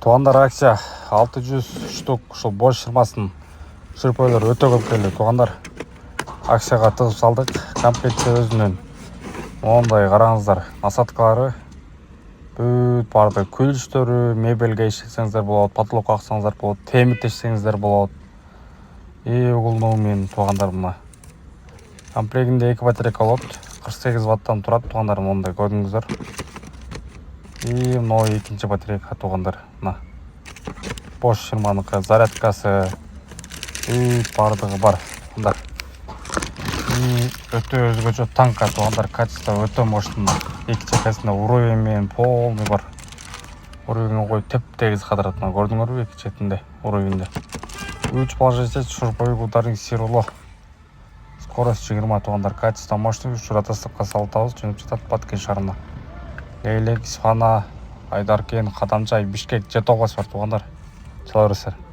Туғандар акция 600 штук ушул бош шырмасын шырпойлор өтө көп келди. Туғандар акцияга тыгып салдык. Комплектте өзүнүн мондай караңыздар, насаткалары бүт барды. Күлүчтөрү, мебелге ишетсеңиздер болот, потолок аксаңыздар болот, темир тешсеңиздер болот. Угулну мен туғандар мына. Комплектинде 2 батарейка болот. 48 ваттан турат туғандар, мондай көрдүңүздөр. Мына экинчи батарейка туғандар. Мына бош шырманыкы, зарядкасы бардыгы бар. Мында өтө өзгөчө танка туғандар, качество өтө мощный. Эки чекесинде уровень менен полный бар. Уровень коюп теп-тегиз кадырат. Мына көрдүңөрбү, эки четинде уровеньде. 3 положение шурпой ударник сируло. Скорость 20 туғандар, качество мощный. Шуратастыкка салатабыз, жөнүп жатат Баткен шаарына. Лейлек, Исфана, Айдаркен, Кадамчай, Бишкек, Жети область бар туғандар. Чала бересиздер.